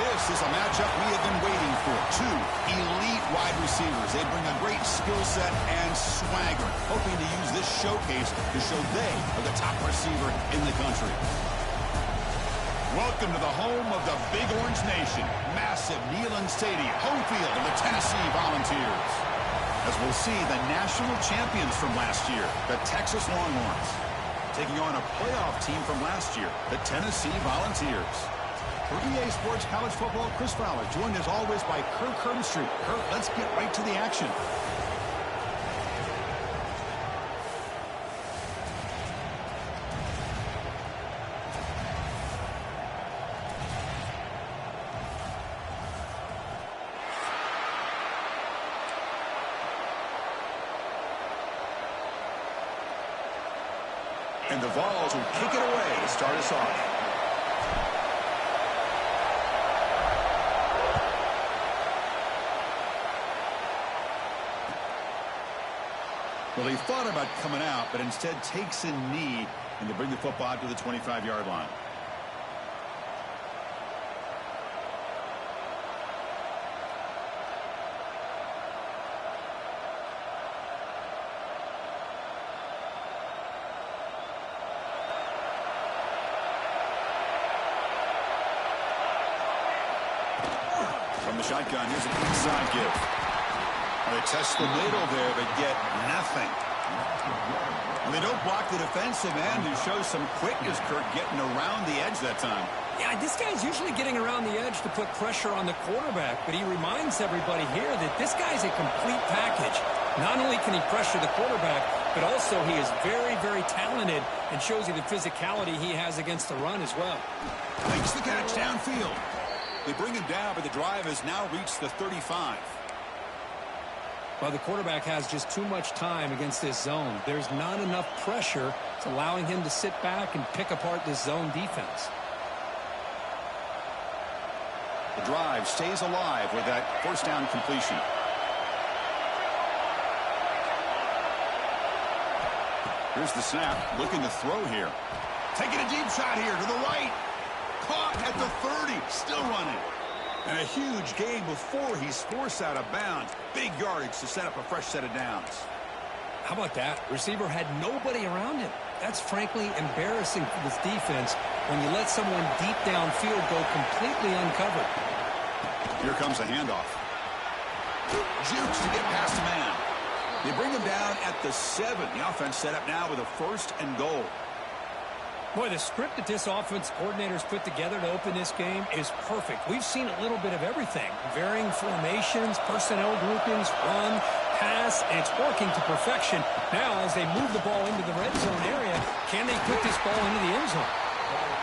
This is a matchup we have been waiting for. Two elite wide receivers. They bring a great skill set and swagger, hoping to use this showcase to show they are the top receiver in the country. Welcome to the home of the Big Orange Nation. Massive Neyland Stadium, home field of the Tennessee Volunteers. As we'll see, the national champions from last year, the Texas Longhorns, taking on a playoff team from last year, the Tennessee Volunteers. For EA Sports College Football, Chris Fowler, joined as always by Kirk Herbstreit. Kirk, let's get right to the action. And the Vols will kick it away to start us off. Well, he thought about coming out, but instead takes a knee, and they bring the football out to the 25-yard line. From the shotgun, here's an inside give. They test the middle there, but get nothing. And they don't block the defensive end, who shows some quickness, Kirk, getting around the edge that time. Yeah, this guy's usually getting around the edge to put pressure on the quarterback, but he reminds everybody here that this guy's a complete package. Not only can he pressure the quarterback, but also he is very, very talented and shows you the physicality he has against the run as well. Makes the catch downfield. They bring him down, but the drive has now reached the 35. Well, the quarterback has just too much time against this zone. There's not enough pressure. It's allowing him to sit back and pick apart this zone defense. The drive stays alive with that first down completion. Here's the snap. Looking to throw here. Taking a deep shot here to the right. Caught at the 30. Still running. And a huge gain before he's forced out of bounds. Big yardage to set up a fresh set of downs. How about that? Receiver had nobody around him. That's frankly embarrassing for this defense when you let someone deep downfield go completely uncovered. Here comes a handoff. Jukes to get past a man. They bring him down at the 7. The offense set up now with a 1st and goal. Boy, the script that this offense coordinator's put together to open this game is perfect. We've seen a little bit of everything. Varying formations, personnel groupings, run, pass, and it's working to perfection. Now, as they move the ball into the red zone area, can they put this ball into the end zone?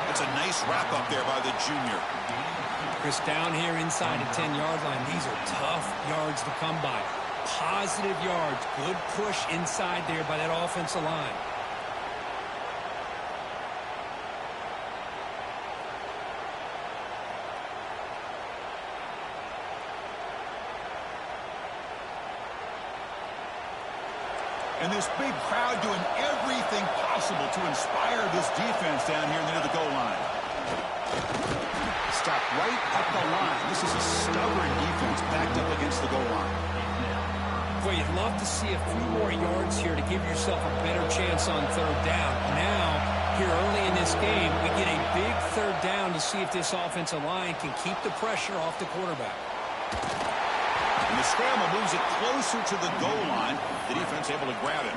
That's a nice wrap up there by the junior. Chris, down here inside the 10-yard line, these are tough yards to come by. Positive yards, good push inside there by that offensive line. And this big crowd doing everything possible to inspire this defense down here near the goal line. Stop right at the line. This is a stubborn defense backed up against the goal line. Boy, you'd love to see a few more yards here to give yourself a better chance on 3rd down. Now, here early in this game, we get a big 3rd down to see if this offensive line can keep the pressure off the quarterback. And the scramble moves it closer to the goal line. The defense able to grab it.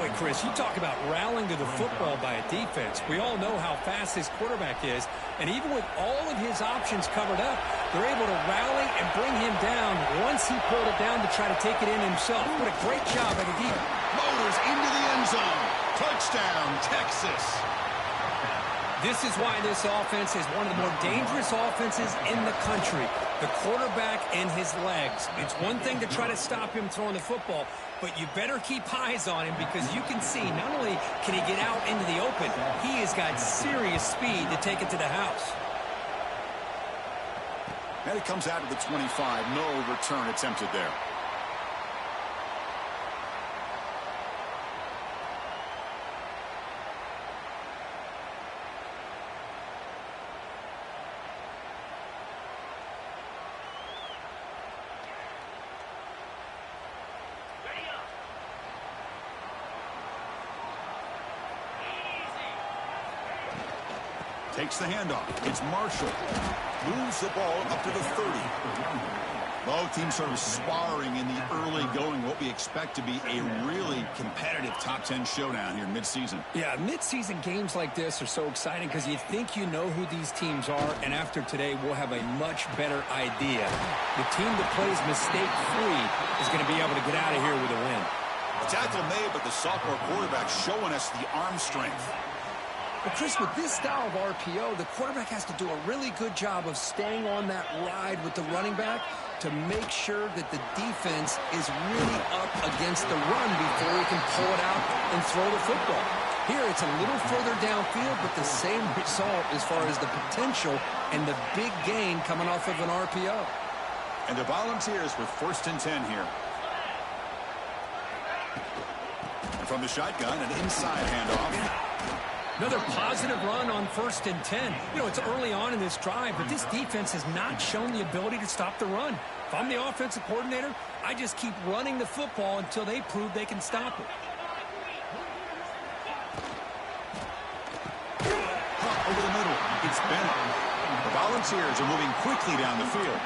Boy, Chris, you talk about rallying to the football by a defense. We all know how fast this quarterback is. And even with all of his options covered up, they're able to rally and bring him down once he pulled it down to try to take it in himself. What a great job by the defense. Motors into the end zone. Touchdown, Texas. This is why this offense is one of the more dangerous offenses in the country. The quarterback and his legs. It's one thing to try to stop him throwing the football, but you better keep eyes on him because you can see not only can he get out into the open, he has got serious speed to take it to the house. And it comes out of the 25. No return attempted there. Takes the handoff. It's Marshall. Moves the ball up to the 30. Both teams sort of sparring in the early going, what we expect to be a really competitive top 10 showdown here midseason. Yeah, midseason games like this are so exciting because you think you know who these teams are, and after today, we'll have a much better idea. The team that plays mistake-free is going to be able to get out of here with a win. The tackle made, but the sophomore quarterback showing us the arm strength. But, Chris, with this style of RPO, the quarterback has to do a really good job of staying on that ride with the running back to make sure that the defense is really up against the run before he can pull it out and throw the football. Here, it's a little further downfield, but the same result as far as the potential and the big gain coming off of an RPO. And the Volunteers with 1st and 10 here. And from the shotgun, an inside handoff. Another positive run on 1st and 10. You know, it's early on in this drive, but this defense has not shown the ability to stop the run. If I'm the offensive coordinator, I just keep running the football until they prove they can stop it. Over the middle, it's Bennett. The Volunteers are moving quickly down the field.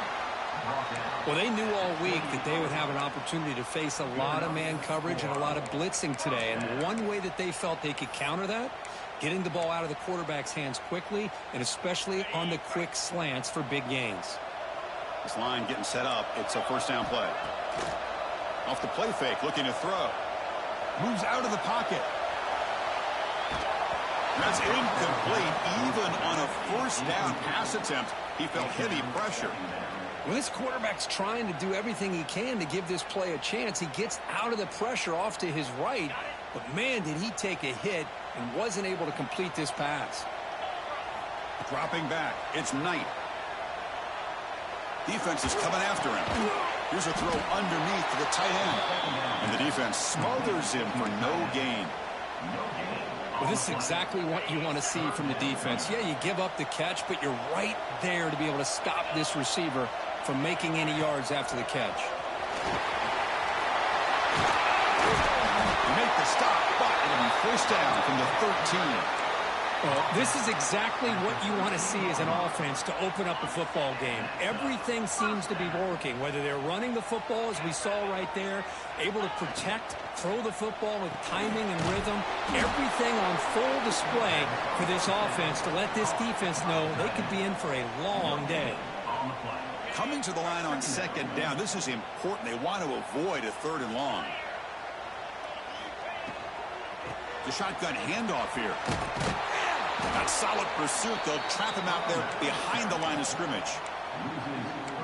Well, they knew all week that they would have an opportunity to face a lot of man coverage and a lot of blitzing today. And one way that they felt they could counter that, getting the ball out of the quarterback's hands quickly, and especially on the quick slants for big gains. This line getting set up. It's a 1st down play. Off the play fake, looking to throw. Moves out of the pocket. That's incomplete. Even on a 1st down pass attempt, he felt heavy pressure. Well, this quarterback's trying to do everything he can to give this play a chance. He gets out of the pressure off to his right, but man, did he take a hit and wasn't able to complete this pass. Dropping back, it's Knight. Defense is coming after him. Here's a throw underneath to the tight end. And the defense smothers him for no gain. Well, this is exactly what you want to see from the defense. Yeah, you give up the catch, but you're right there to be able to stop this receiver from making any yards after the catch. You make the stop, but it'll be 1st down from the 13. Well, this is exactly what you want to see as an offense to open up a football game. Everything seems to be working, whether they're running the football, as we saw right there, able to protect, throw the football with timing and rhythm, everything on full display for this offense to let this defense know they could be in for a long day. Coming to the line on 2nd down, this is important. They want to avoid a 3rd and long. The shotgun handoff here. Got solid pursuit. They'll trap him out there behind the line of scrimmage.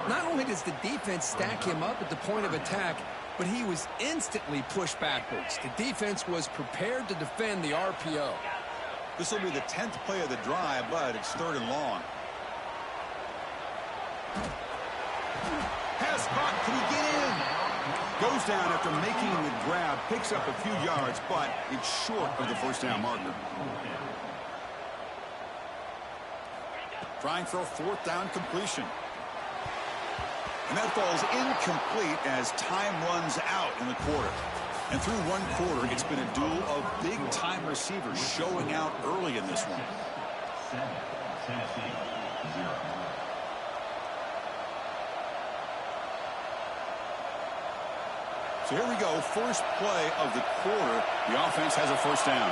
Not only does the defense stack him up at the point of attack, but he was instantly pushed backwards. The defense was prepared to defend the RPO. This will be the 10th play of the drive, but it's 3rd and long. Pass caught. Can he get in? Goes down after making the grab, picks up a few yards, but it's short of the 1st down marker. Trying for a 4th down completion. And that falls incomplete as time runs out in the quarter. And through one quarter, it's been a duel of big-time receivers showing out early in this one. So here we go, first play of the quarter. The offense has a 1st down.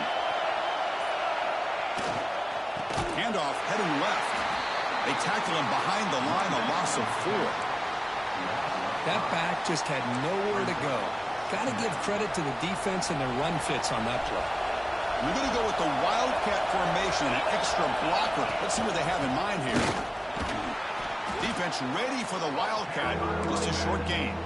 Handoff heading left. They tackle him behind the line, a loss of 4. That back just had nowhere to go. Got to give credit to the defense and their run fits on that play. We're going to go with the Wildcat formation, an extra blocker. Let's see what they have in mind here. Defense ready for the Wildcat. Just a short gain.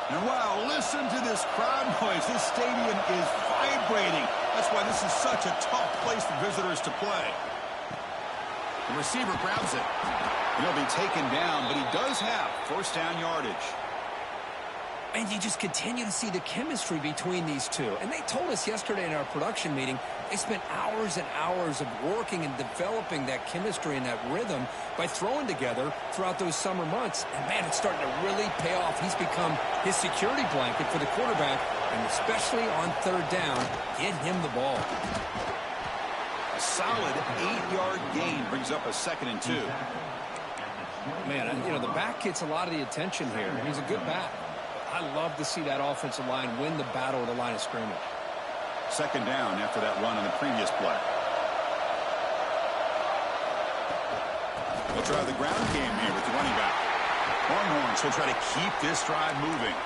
And wow, listen to this crowd noise. This stadium is vibrating. That's why this is such a tough place for visitors to play. The receiver grabs it. And he'll be taken down, but he does have 1st down yardage. And you just continue to see the chemistry between these two. And they told us yesterday in our production meeting, they spent hours and hours of working and developing that chemistry and that rhythm by throwing together throughout those summer months. And, man, it's starting to really pay off. He's become his security blanket for the quarterback, and especially on third down, get him the ball. A solid 8-yard gain brings up a 2nd and 2. Man, you know, the back gets a lot of the attention here. He's a good back. I love to see that offensive line win the battle at the line of scrimmage. 2nd down after that run on the previous play. They'll try the ground game here with the running back. Longhorns will try to keep this drive moving.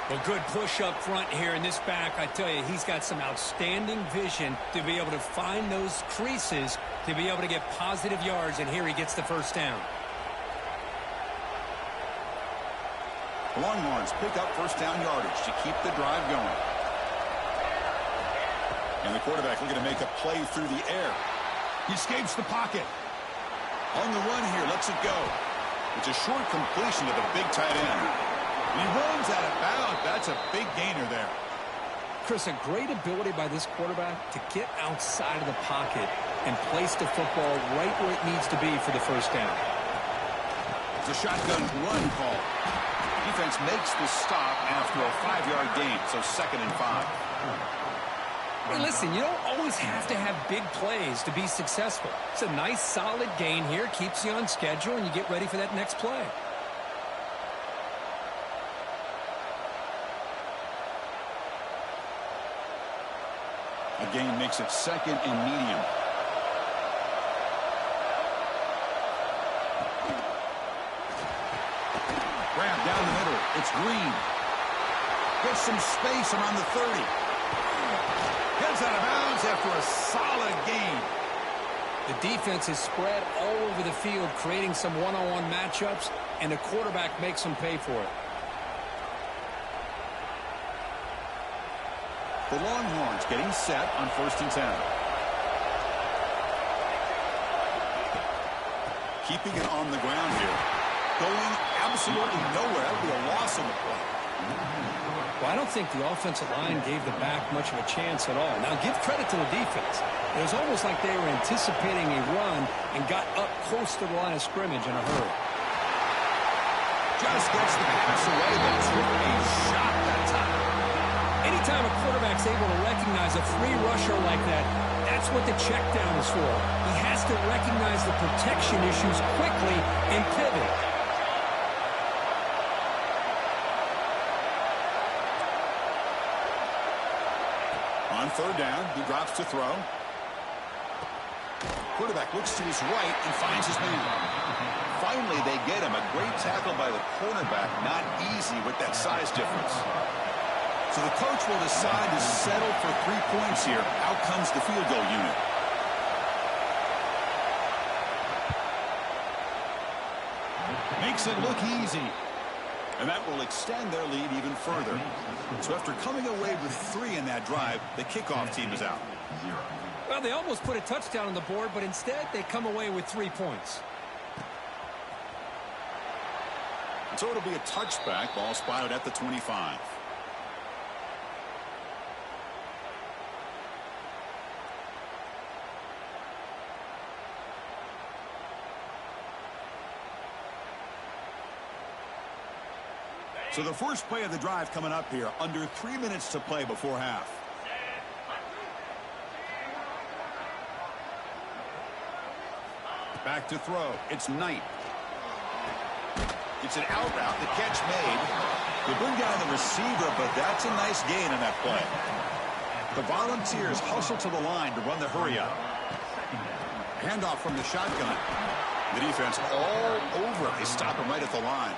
Well, good push up front here in this back. I tell you, he's got some outstanding vision to be able to find those creases, to be able to get positive yards, and here he gets the first down. The Longhorns pick up first down yardage to keep the drive going. And the quarterback looking to make a play through the air. He escapes the pocket. On the run here, lets it go. It's a short completion to the big tight end. And he runs out of bounds. That's a big gainer there. Chris, a great ability by this quarterback to get outside of the pocket and place the football right where it needs to be for the first down. It's a shotgun run call. Defense makes the stop after a 5-yard gain, so 2nd and 5. Hey, listen, you don't always have to have big plays to be successful. It's a nice, solid gain here, keeps you on schedule, and you get ready for that next play. A gain makes it 2nd and medium. Grab down the middle. It's Green. Gets some space around the 30. Gets out of bounds after a solid gain. The defense is spread all over the field, creating some one-on-one matchups, and the quarterback makes them pay for it. The Longhorns getting set on 1st and 10. Keeping it on the ground here. Going absolutely nowhere. That would be a loss on the play. Well, I don't think the offensive line gave the back much of a chance at all. Now, give credit to the defense. It was almost like they were anticipating a run and got up close to the line of scrimmage in a hurry. Just gets the pass away, but took a shot that time. Anytime a quarterback's able to recognize a free rusher like that, that's what the check down is for. He has to recognize the protection issues quickly and pivot. On 3rd down, he drops to throw. Quarterback looks to his right and finds his man. Finally, they get him. A great tackle by the cornerback. Not easy with that size difference. So the coach will decide to settle for 3 points here. Out comes the field goal unit. Makes it look easy. And that will extend their lead even further. So after coming away with 3 in that drive, the kickoff team is out. Well, they almost put a touchdown on the board, but instead they come away with 3 points. And so it'll be a touchback. Ball spotted at the 25. So the first play of the drive coming up here. Under 3 minutes to play before half. Back to throw. It's Knight. It's an out route. The catch made. They bring down the receiver, but that's a nice gain on that play. The Volunteers hustle to the line to run the hurry up. Handoff from the shotgun. The defense all over it. They stop him right at the line.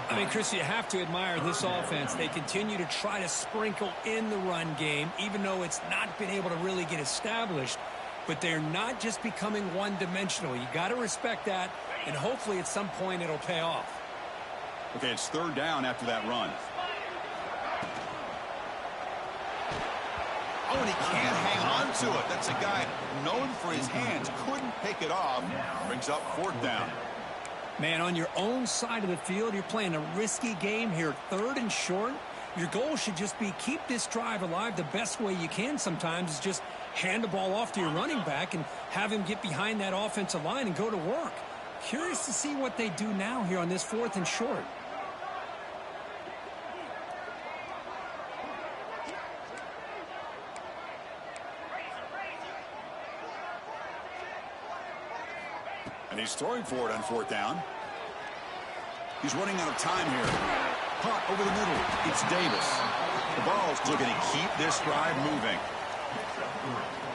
I mean, Chris, you have to admire this offense. They continue to try to sprinkle in the run game, even though it's not been able to really get established. But they're not just becoming one-dimensional. You got to respect that, and hopefully at some point it'll pay off. Okay, it's 3rd down after that run. Oh, and he can't hang on to it. That's a guy known for his hands. Couldn't pick it off. Brings up 4th down. Man, on your own side of the field, you're playing a risky game here, 3rd and short. Your goal should just be keep this drive alive the best way you can sometimes is just hand the ball off to your running back and have him get behind that offensive line and go to work. Curious to see what they do now here on this 4th and short. And he's throwing for it on 4th down. He's running out of time here. Caught over the middle. It's Davis. The ball's looking to keep this drive moving.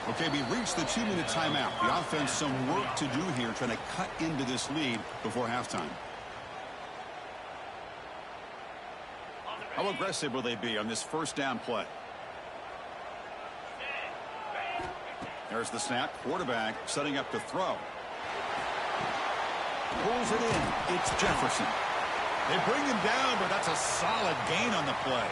Okay, we reached the 2-minute timeout. The offense some work to do here trying to cut into this lead before halftime. How aggressive will they be on this 1st down play? There's the snap. Quarterback setting up to throw. Pulls it in. It's Jefferson. They bring him down, but that's a solid gain on the play.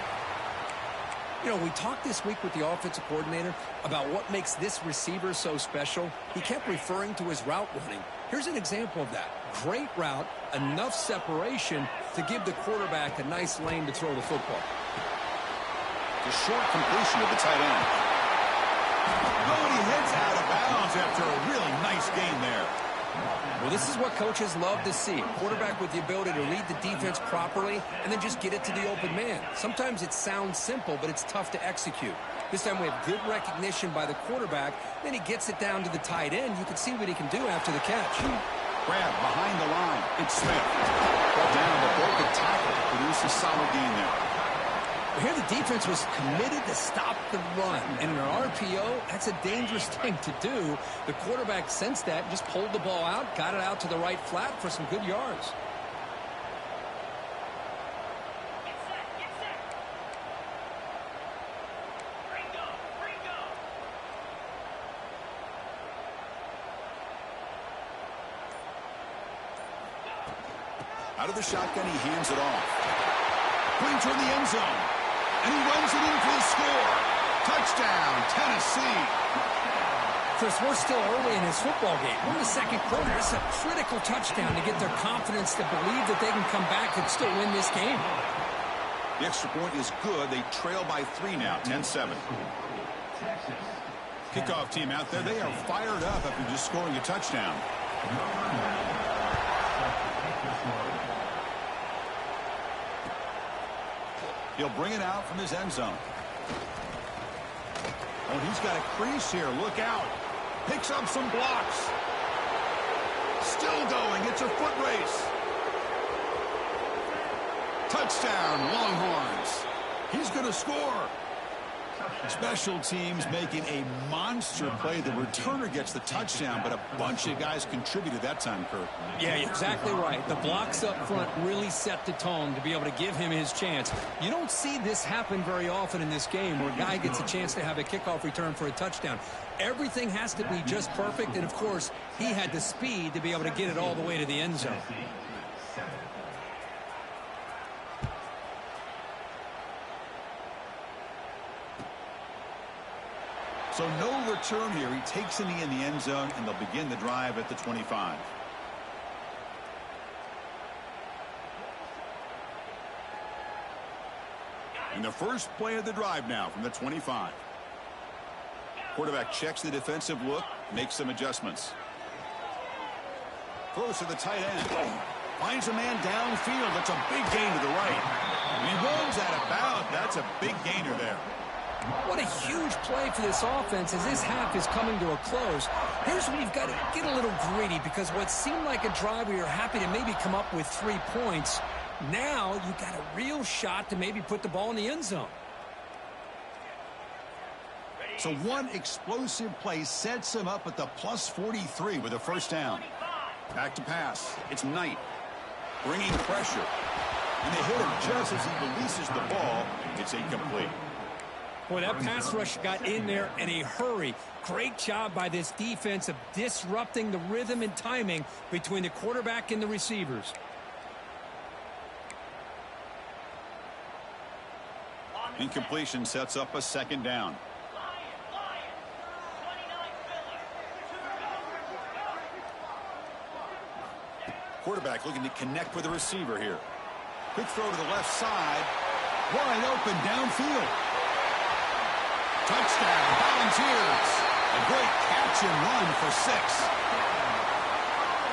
You know, we talked this week with the offensive coordinator about what makes this receiver so special. He kept referring to his route running. Here's an example of that. Great route, enough separation to give the quarterback a nice lane to throw the football. The short completion of the tight end. Oh, and he heads out of bounds after a really nice gain there. Well, this is what coaches love to see. A quarterback with the ability to read the defense properly and then just get it to the open man. Sometimes it sounds simple, but it's tough to execute. This time we have good recognition by the quarterback. Then he gets it down to the tight end. You can see what he can do after the catch. Grab behind the line. It's Smith. Brought down the broken tackle. Produce a solid gain there. Here the defense was committed to stop the run. And in an RPO, that's a dangerous thing to do. The quarterback sensed that, just pulled the ball out, got it out to the right flat for some good yards. Out of the shotgun, he hands it off. Going toward the end zone. And he runs it in for the score. Touchdown, Tennessee. Chris, we're still early in this football game. We're in the 2nd quarter. It's a critical touchdown to get their confidence to believe that they can come back and still win this game. The extra point is good. They trail by 3 now, 10-7. Kickoff team out there. They are fired up after just scoring a touchdown. He'll bring it out from his end zone. Oh, he's got a crease here. Look out. Picks up some blocks. Still going. It's a foot race. Touchdown, Longhorns. He's going to score. Special teams making a monster play. The returner gets the touchdown, but a bunch of guys contributed that time, Kurt. Yeah, you're exactly right. The blocks up front really set the tone to be able to give him his chance. You don't see this happen very often in this game where a guy gets a chance to have a kickoff return for a touchdown. Everything has to be just perfect, and of course, he had the speed to be able to get it all the way to the end zone. So no return here. He takes a knee in the end zone, and they'll begin the drive at the 25. And the first play of the drive now from the 25. Quarterback checks the defensive look, makes some adjustments. Throws to the tight end. Finds a man downfield. That's a big gain to the right. And he runs out of bounds. That's a big gainer there. What a huge play for this offense as this half is coming to a close. Here's where you've got to get a little greedy because what seemed like a drive where you're happy to maybe come up with 3 points, now you've got a real shot to maybe put the ball in the end zone. So one explosive play sets him up at the plus 43 with a first down. Back to pass. It's Knight bringing pressure. And they hit him just as he releases the ball. It's incomplete. Boy, that pass rush got in there in a hurry. Great job by this defense of disrupting the rhythm and timing between the quarterback and the receivers. Incompletion sets up a second down. quarterback looking to connect with the receiver here. Quick throw to the left side. Wide open downfield. Touchdown, Volunteers. A great catch and run for 6.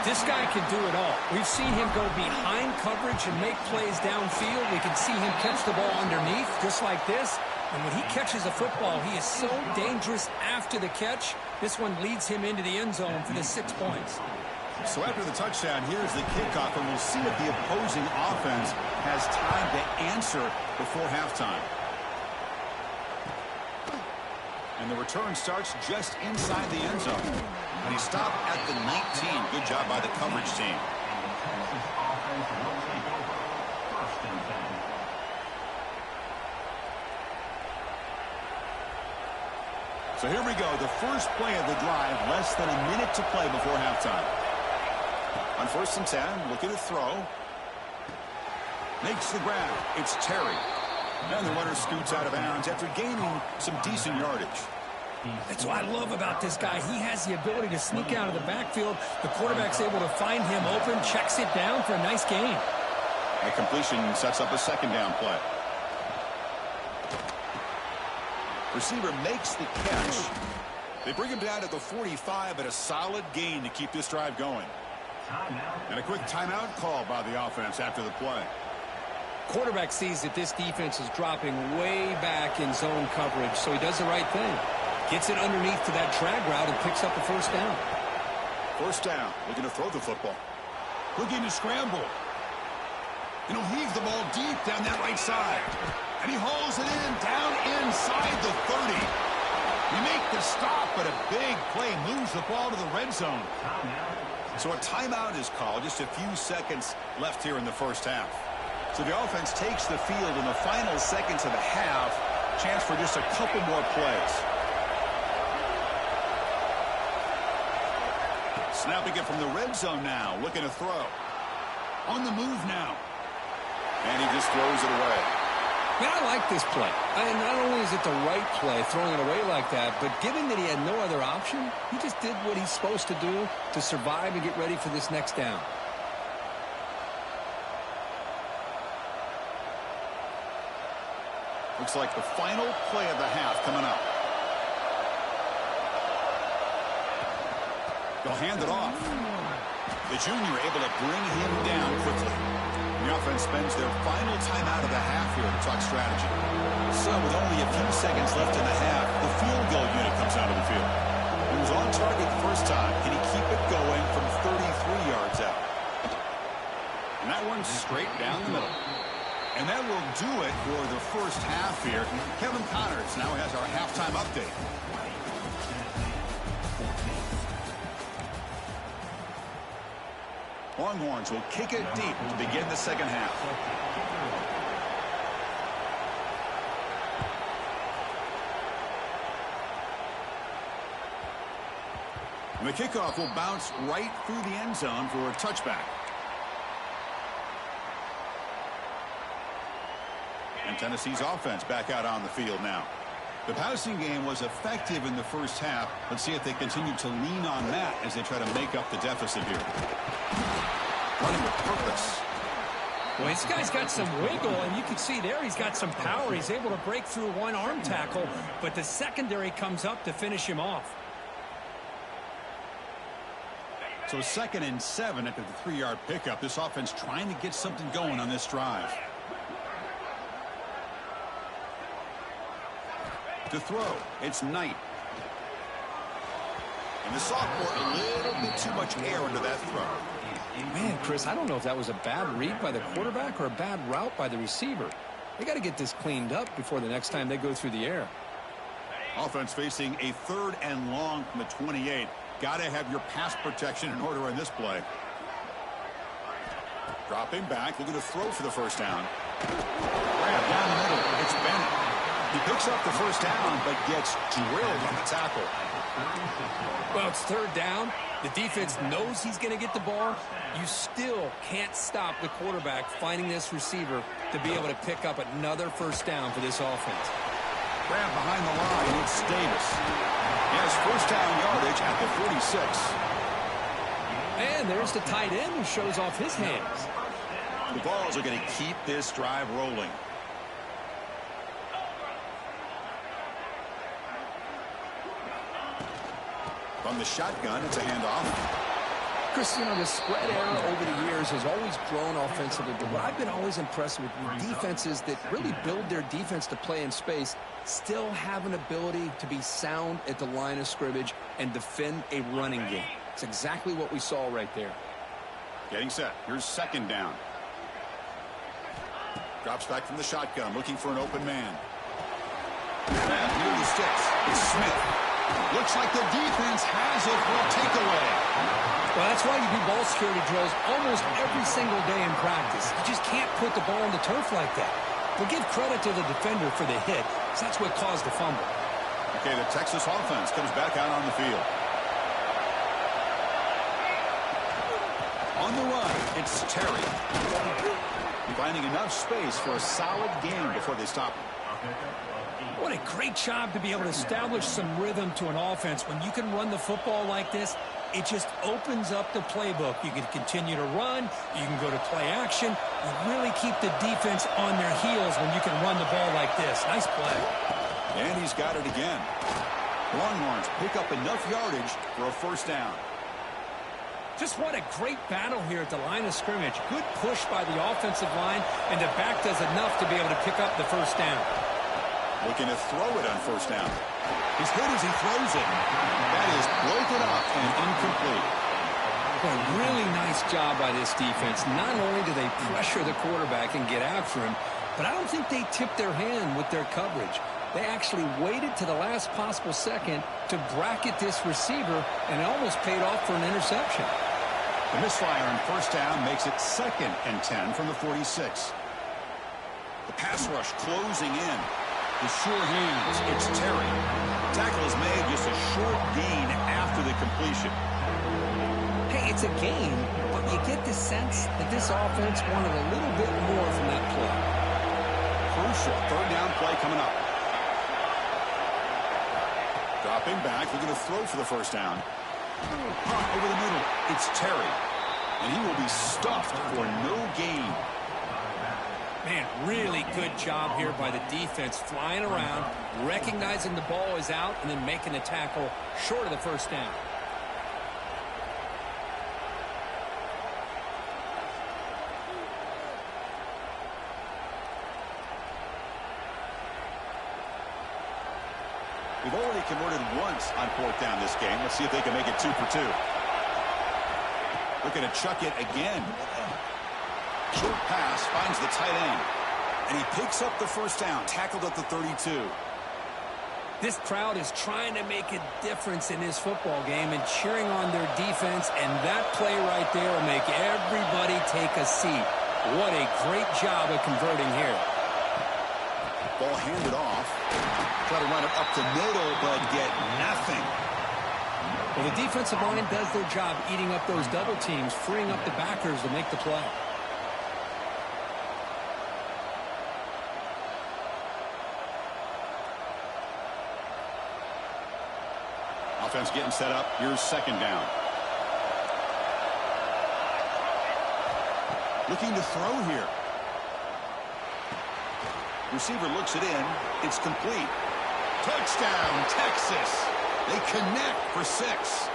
This guy can do it all. We've seen him go behind coverage and make plays downfield. We can see him catch the ball underneath just like this. And when he catches a football, he is so dangerous after the catch. This one leads him into the end zone for the 6 points. So after the touchdown, here's the kickoff, and we'll see if the opposing offense has time to answer before halftime. And the return starts just inside the end zone. And he stopped at the 19. Good job by the coverage team. So here we go, the first play of the drive, less than a minute to play before halftime. On 1st and 10, looking to throw. Makes the grab. It's Terry. And the runner scoots out of bounds after gaining some decent yardage. That's what I love about this guy. He has the ability to sneak out of the backfield. The quarterback's able to find him open, checks it down for a nice gain. A completion sets up a 2nd down play. Receiver makes the catch. They bring him down to the 45 at a solid gain to keep this drive going. And a quick timeout call by the offense after the play. Quarterback sees that this defense is dropping way back in zone coverage, so he does the right thing. Gets it underneath to that drag route and picks up the 1st down. 1st down, looking to throw the football. Looking to scramble. And he'll heave the ball deep down that right side. And he hauls it in, down inside the 30. You make the stop, but a big play moves the ball to the red zone. So a timeout is called. Just a few seconds left here in the 1st half. So the offense takes the field in the final seconds of the half. Chance for just a couple more plays. Snapping it from the red zone now. Looking to throw. On the move now. And he just throws it away. Man, I like this play. Not only is it the right play, throwing it away like that, but given that he had no other option, he just did what he's supposed to do to survive and get ready for this next down. Looks like the final play of the half coming up. They'll hand it off. The junior able to bring him down quickly. The offense spends their final timeout of the half here to talk strategy. So with only a few seconds left in the half, the field goal unit comes out of the field. He was on target the first time. Can he keep it going from 33 yards out? And that one's straight down the middle. And that will do it for the first half here. Kevin Connors now has our halftime update. Longhorns will kick it deep to begin the 2nd half. And the kickoff will bounce right through the end zone for a touchback. And Tennessee's offense back out on the field now. The passing game was effective in the 1st half. Let's see if they continue to lean on that as they try to make up the deficit here. Running with purpose. Well, this guy's got some wiggle, and you can see there he's got some power. He's able to break through one arm tackle, but the secondary comes up to finish him off. So 2nd and 7 after the 3-yard pickup. This offense trying to get something going on this drive. To throw, it's Knight. And the sophomore, a little bit too much air into that throw. Man, Chris, I don't know if that was a bad read by the quarterback or a bad route by the receiver. They got to get this cleaned up before the next time they go through the air. Offense facing a 3rd and long from the 28. Got to have your pass protection in order on this play. Dropping back, looking to throw for the 1st down. Grab down the middle. It's Bennett. He picks up the 1st down, but gets drilled on the tackle. Well, it's 3rd down. The defense knows he's going to get the ball. You still can't stop the quarterback finding this receiver to be able to pick up another 1st down for this offense. Grab behind the line, it's Davis. He has 1st down yardage at the 46. And there's the tight end who shows off his hands. The Vols are going to keep this drive rolling. From the shotgun, it's a handoff. Chris, you know, the spread era over the years has always grown offensively, but what I've been always impressed with defenses that really build their defense to play in space still have an ability to be sound at the line of scrimmage and defend a running game. It's exactly what we saw right there. Getting set. Here's second down. Drops back from the shotgun, looking for an open man. Near the sticks. It's Smith. Looks like the defense has it for a takeaway. Well, that's why you do ball security drills almost every single day in practice. You just can't put the ball on the turf like that. But give credit to the defender for the hit, because that's what caused the fumble. Okay, the Texas offense comes back out on the field. On the run, it's Terry. Finding enough space for a solid gain before they stop him. What a great job to be able to establish some rhythm to an offense. When you can run the football like this, it just opens up the playbook. You can continue to run. You can go to play action. You really keep the defense on their heels when you can run the ball like this. Nice play. And he's got it again. Longhorns pick up enough yardage for a first down. Just what a great battle here at the line of scrimmage. Good push by the offensive line, and the back does enough to be able to pick up the first down. Looking to throw it on first down. He's hit as he throws it. That is broken up and incomplete. A really nice job by this defense. Not only do they pressure the quarterback and get after him, but I don't think they tipped their hand with their coverage. They actually waited to the last possible second to bracket this receiver, and it almost paid off for an interception. The misfire on first down makes it 2nd and 10 from the 46. The pass rush closing in. The sure hands, it's Terry. Tackle is made, just a short gain after the completion. Hey, it's a gain, but you get the sense that this offense wanted a little bit more from that play. Crucial third down play coming up. Dropping back, looking to throw for the first down. Over the middle, it's Terry. And he will be stuffed for no gain. Man, really good job here by the defense, flying around, recognizing the ball is out, and then making the tackle short of the first down. We've already converted once on fourth down this game. Let's see if they can make it 2 for 2. Looking to chuck it again. Short pass finds the tight end. And he picks up the first down, tackled at the 32. This crowd is trying to make a difference in this football game and cheering on their defense, and that play right there will make everybody take a seat. What a great job of converting here. Ball handed off. Try to run it up the middle, but get nothing. Well, the defensive line does their job eating up those double teams, freeing up the backers to make the play. Offense getting set up. Here's second down. Looking to throw here. Receiver looks it in. It's complete. Touchdown, Texas. They connect for 6.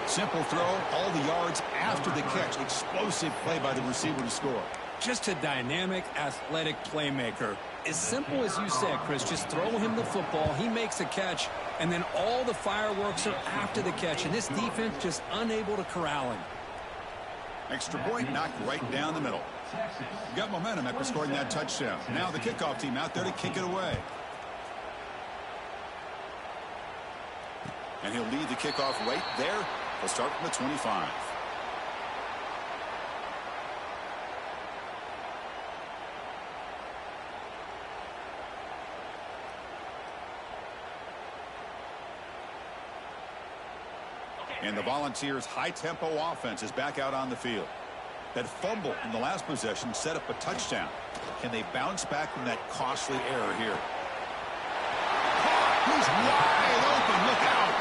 Simple throw, all the yards after the catch. Explosive play by the receiver to score. Just a dynamic, athletic playmaker. As simple as you said, Chris, just throw him the football, he makes a catch, and then all the fireworks are after the catch, and this defense just unable to corral him. Extra point knocked right down the middle. Got momentum after scoring that touchdown. Now the kickoff team out there to kick it away. And he'll lead the kickoff right there. He'll start from the 25. And the Volunteers' high-tempo offense is back out on the field. That fumble in the last possession set up a touchdown. Can they bounce back from that costly error here? He's wide open. Look out.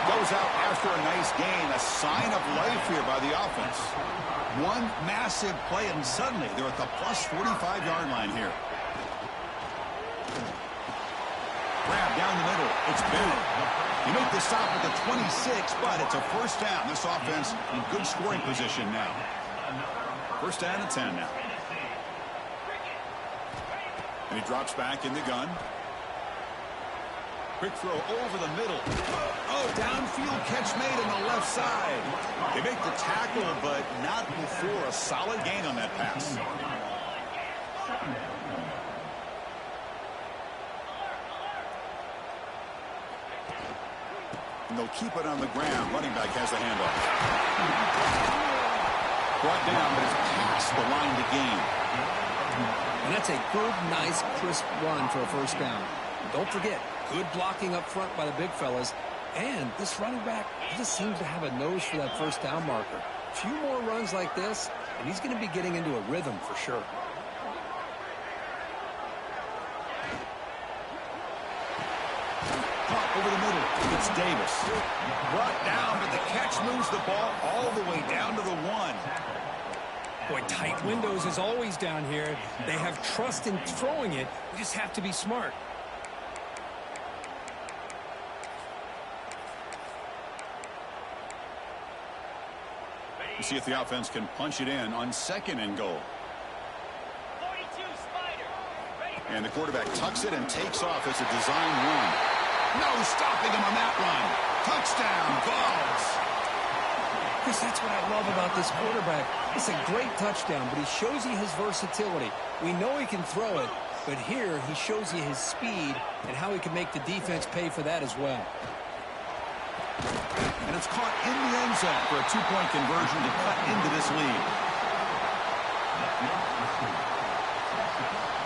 Goes out after a nice gain. A sign of life here by the offense. One massive play, and suddenly they're at the plus 45-yard line here. Grab down the middle. It's Bennett. He made the stop at the 26, but it's a first down. This offense in good scoring position now. First down and 10 now. And he drops back in the gun. Quick throw over the middle. Oh, downfield catch made on the left side. They make the tackle, but not before a solid gain on that pass. And they'll keep it on the ground. Running back has the handoff. Brought down, but it's past the line to gain. And that's a good, nice, crisp run for a first down. Don't forget, good blocking up front by the big fellas. And this running back, he just seems to have a nose for that first down marker. A few more runs like this, and he's going to be getting into a rhythm for sure. Over the middle, it's Davis. Brought down, but the catch moves the ball all the way down to the 1. Boy, tight windows as always down here. They have trust in throwing it. You just have to be smart. We'll see if the offense can punch it in on 2nd and goal. And the quarterback tucks it and takes off as a design run. No stopping him on that run. Touchdown, Vols. Chris, that's what I love about this quarterback. It's a great touchdown, but he shows you his versatility. We know he can throw it, but here he shows you his speed and how he can make the defense pay for that as well. And it's caught in the end zone for a 2-point conversion to cut into this lead.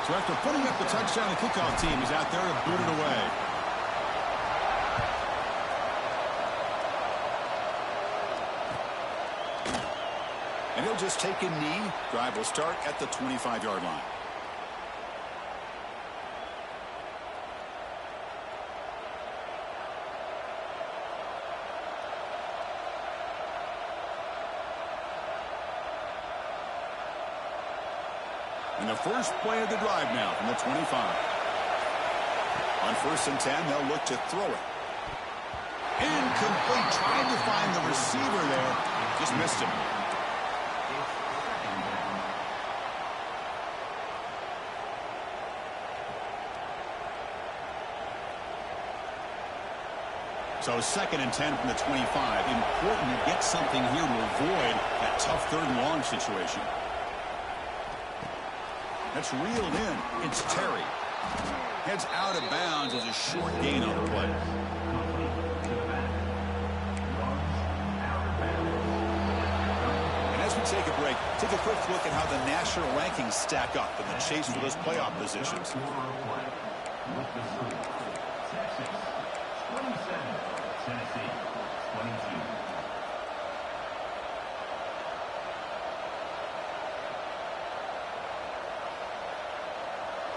So after putting up the touchdown, the kickoff team is out there to boot it away. And he'll just take a knee. Drive will start at the 25-yard line. And the first play of the drive now from the 25. On 1st and 10, they'll look to throw it. Incomplete. Trying to find the receiver there. Just missed him. So 2nd and 10 from the 25. Important to get something here to avoid that tough 3rd and long situation. That's reeled in. It's Terry. Heads out of bounds as a short gain on the play. And as we take a break, take a quick look at how the national rankings stack up in the chase for those playoff positions.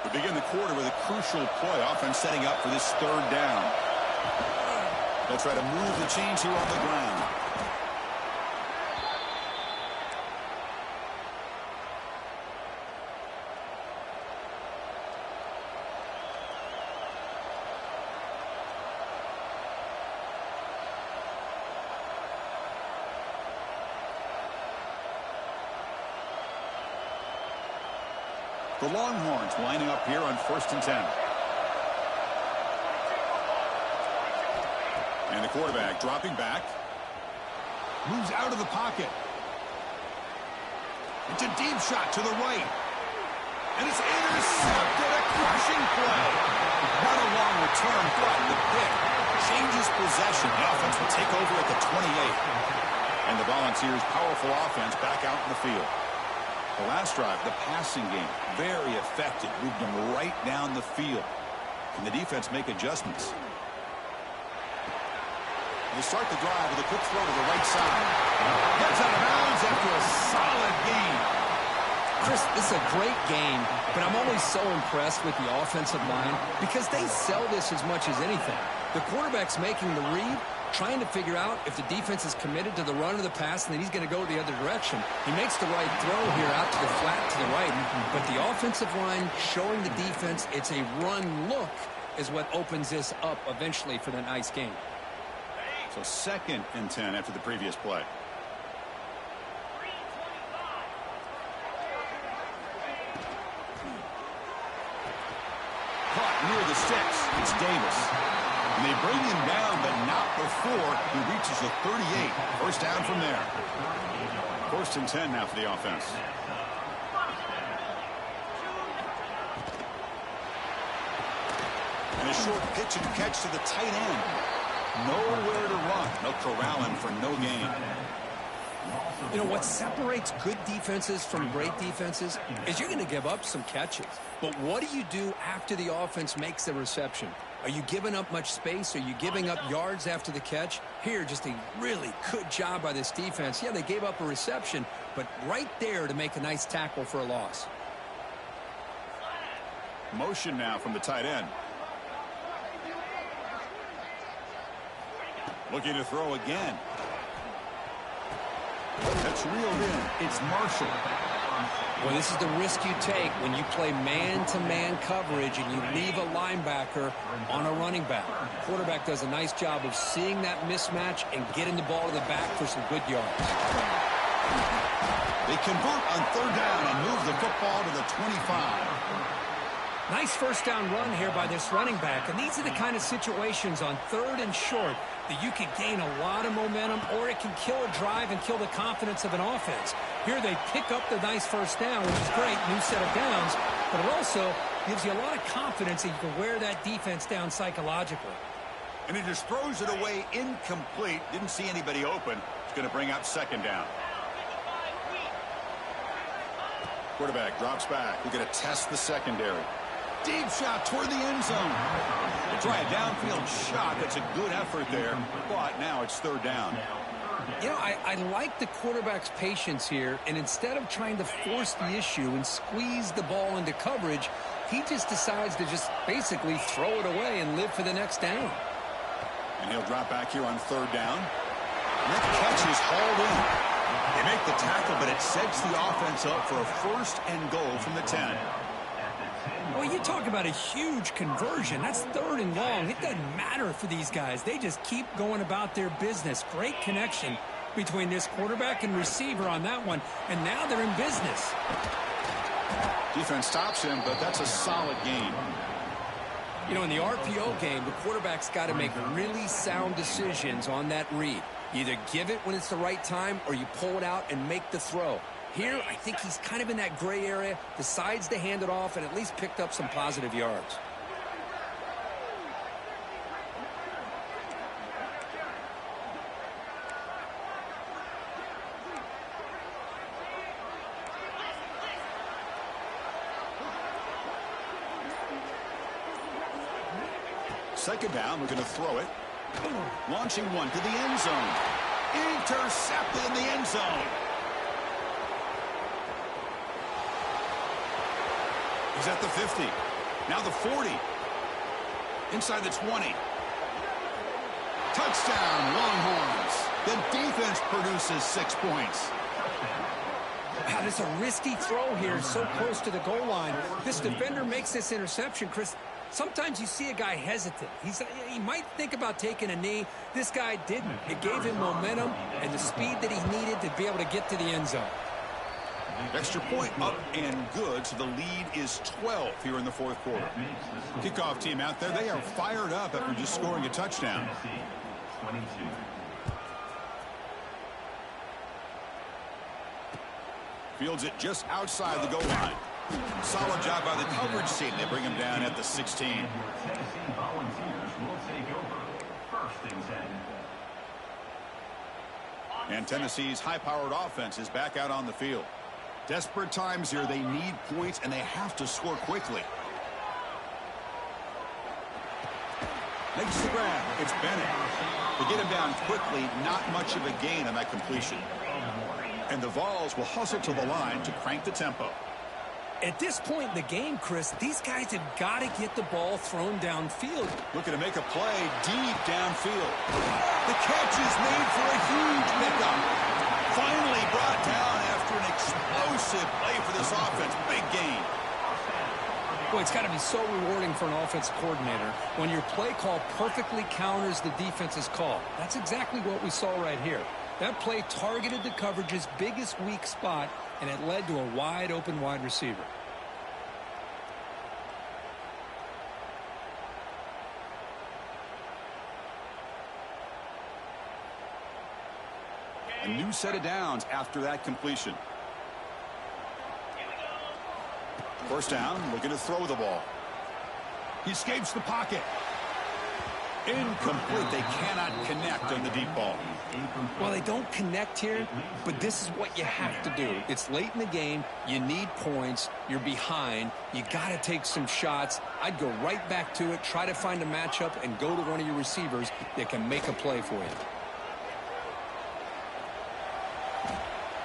We begin the quarter with a crucial play. Offense setting up for this 3rd down. They'll try to move the chains here on the ground. The Longhorns lining up here on 1st and 10. And the quarterback dropping back. Moves out of the pocket. It's a deep shot to the right. And it's intercepted. A crushing play. Not a long return, but the pick changes possession. The offense will take over at the 28. And the Volunteers' powerful offense back out in the field. The last drive, the passing game, very effective. Moved them right down the field. Can the defense make adjustments? They start the drive with a quick throw to the right side. Gets out of bounds after a solid gain. Chris, this is a great game, but I'm always so impressed with the offensive line because they sell this as much as anything. The quarterback's making the read, trying to figure out if the defense is committed to the run or the pass, and then he's going to go the other direction. He makes the right throw here out to the flat to the right, but the offensive line showing the defense it's a run look is what opens this up eventually for the nice game. So 2nd and 10 after the previous play. Caught near the sticks. It's Davis. And they bring him down, but not before he reaches the 38. First down from there. 1st and 10 now for the offense. And a short pitch and catch to the tight end. Nowhere to run. No corralling for no gain. You know, what separates good defenses from great defenses is you're going to give up some catches. But what do you do after the offense makes the reception? Are you giving up much space? Are you giving up yards after the catch? Here, just a really good job by this defense. Yeah, they gave up a reception, but right there to make a nice tackle for a loss. Motion now from the tight end. Looking to throw again. That's reeled in. It's Marshall. Well, this is the risk you take when you play man-to-man coverage and you leave a linebacker on a running back. Quarterback does a nice job of seeing that mismatch and getting the ball to the back for some good yards. They convert on 3rd down and move the football to the 25. Nice first down run here by this running back. And these are the kind of situations on 3rd and short that you can gain a lot of momentum, or it can kill a drive and kill the confidence of an offense. Here they pick up the nice first down, which is great, new set of downs, but it also gives you a lot of confidence that you can wear that defense down psychologically. And he just throws it away incomplete. Didn't see anybody open. It's going to bring up 2nd down. Quarterback drops back. We're going to test the secondary. Deep shot toward the end zone. They try a downfield shot. That's a good effort there, but now it's 3rd down. You know, I like the quarterback's patience here, and instead of trying to force the issue and squeeze the ball into coverage, he just decides to just basically throw it away and live for the next down. And he'll drop back here on 3rd down. And that catch is hauled in. They make the tackle, but it sets the offense up for a 1st and goal from the 10. Well, you talk about a huge conversion. That's 3rd and long. It doesn't matter for these guys. They just keep going about their business. Great connection between this quarterback and receiver on that one, and now they're in business. Defense stops him, but that's a solid gain. You know, in the RPO game, the quarterback's got to make really sound decisions on that read. You either give it when it's the right time, or you pull it out and make the throw. Here, I think he's kind of in that gray area, decides to hand it off, and at least picked up some positive yards. Second down, we're going to throw it. Launching one to the end zone. Intercepted in the end zone. He's at the 50. Now the 40. Inside the 20. Touchdown, Longhorns. The defense produces 6 points. Wow, there's a risky throw here so close to the goal line. This defender makes this interception, Chris. Sometimes you see a guy hesitant. He might think about taking a knee. This guy didn't. It gave him momentum and the speed that he needed to be able to get to the end zone. Extra point up and good, so the lead is 12 here in the 4th quarter. Kickoff team out there, they are fired up after just scoring a touchdown. Fields it just outside the goal line. Solid job by the coverage team. They bring him down at the 16. And Tennessee's high-powered offense is back out on the field. Desperate times here. They need points, and they have to score quickly. Makes the grab. It's Bennett. They get him down quickly. Not much of a gain on that completion. And the Vols will hustle to the line to crank the tempo. At this point in the game, Chris, these guys have got to get the ball thrown downfield. Looking to make a play deep downfield. The catch is made for a huge pickup. Finally brought down after an explosive play for this offense. Big gain. Boy, it's got to be so rewarding for an offensive coordinator when your play call perfectly counters the defense's call. That's exactly what we saw right here. That play targeted the coverage's biggest weak spot, and it led to a wide-open wide receiver. A new set of downs after that completion. First down, looking to throw the ball. He escapes the pocket. Incomplete. They cannot connect on the deep ball. Well, they don't connect here, but this is what you have to do. It's late in the game. You need points. You're behind. You got to take some shots. I'd go right back to it, try to find a matchup, and go to one of your receivers that can make a play for you.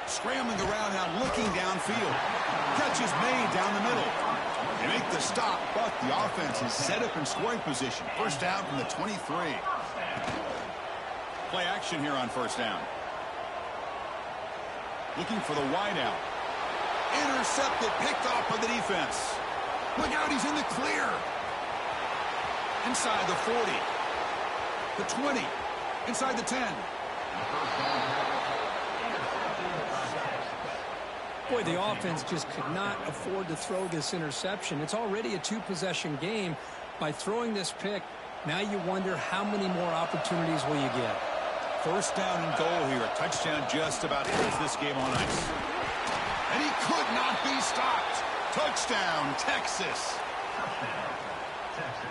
Scrambling around now, looking downfield. Catch is made down the middle. They make the stop, but the offense is set up in scoring position. First down from the 23. Play action here on first down. Looking for the wideout. Intercepted, picked off by the defense. Look out, he's in the clear. Inside the 40. The 20. Inside the 10. Boy, the offense just could not afford to throw this interception. It's already a two-possession game. By throwing this pick, now you wonder how many more opportunities will you get. First down and goal here. A touchdown just about ends this game on ice. And he could not be stopped. Touchdown, Texas.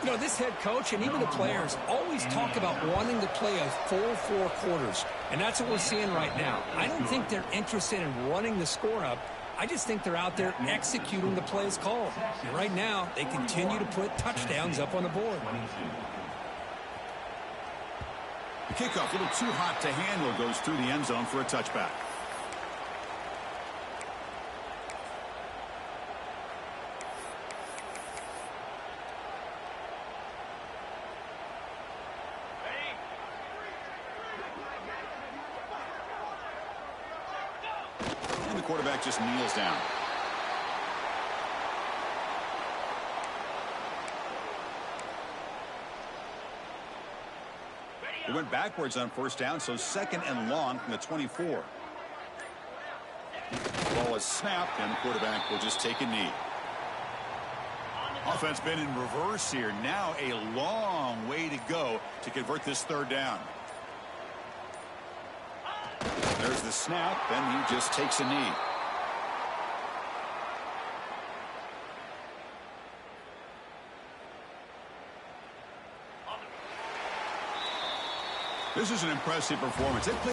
You know, this head coach and even the players always talk about wanting to play a full 4 quarters. And that's what we're seeing right now. I don't think they're interested in running the score up. I just think they're out there executing the plays called. And right now, they continue to put touchdowns up on the board. The kickoff, a little too hot to handle, goes through the end zone for a touchback. And the quarterback just kneels down. They went backwards on first down, so second and long from the 24. Ball is snapped, and the quarterback will just take a knee. Offense been in reverse here. Now a long way to go to convert this third down. There's the snap, and he just takes a knee. This is an impressive performance.